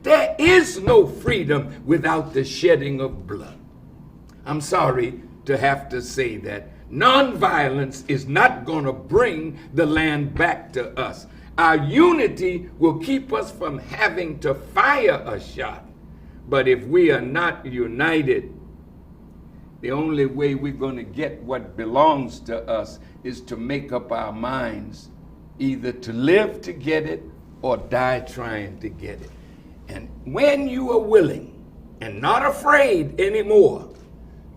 There is no freedom without the shedding of blood. I'm sorry to have to say that. Nonviolence is not going to bring the land back to us. Our unity will keep us from having to fire a shot. But if we are not united, the only way we're going to get what belongs to us is to make up our minds either to live to get it or die trying to get it. And when you are willing and not afraid anymore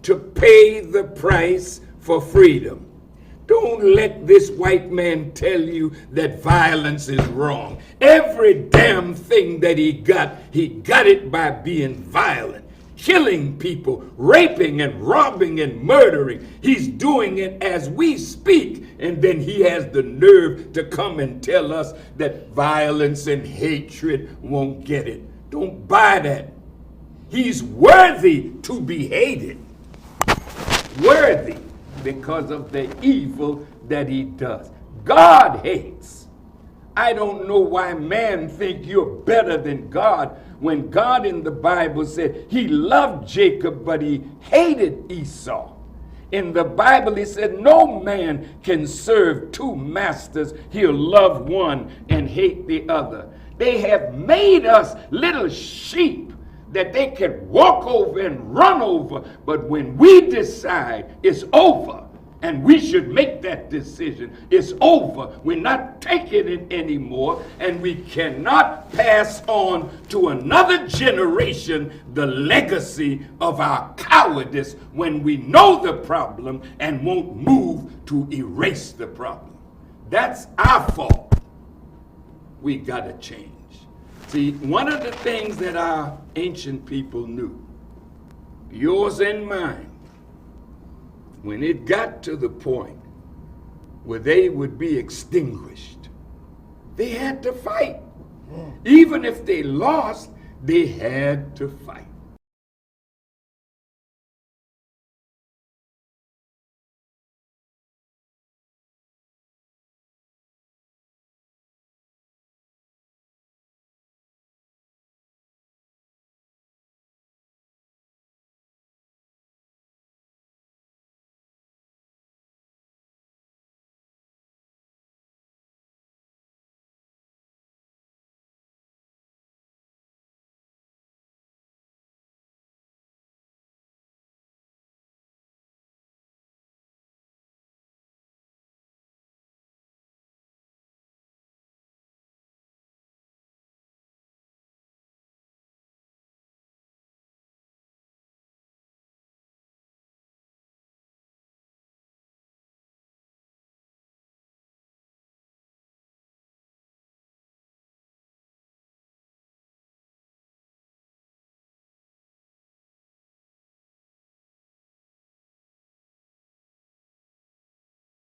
to pay the price for freedom, don't let this white man tell you that violence is wrong. Every damn thing that he got it by being violent. Killing people, raping and robbing and murdering. He's doing it as we speak. And then he has the nerve to come and tell us that violence and hatred won't get it. Don't buy that. He's worthy to be hated. Worthy because of the evil that he does. God hates. I don't know why man think you're better than God when God in the Bible said he loved Jacob, but he hated Esau. In the Bible, he said no man can serve two masters. He'll love one and hate the other. They have made us little sheep that they can walk over and run over. But when we decide it's over, and we should make that decision. It's over. We're not taking it anymore, and we cannot pass on to another generation the legacy of our cowardice when we know the problem and won't move to erase the problem. That's our fault. We gotta change. See, one of the things that our ancient people knew, yours and mine, when it got to the point where they would be extinguished, they had to fight. Even if they lost, they had to fight.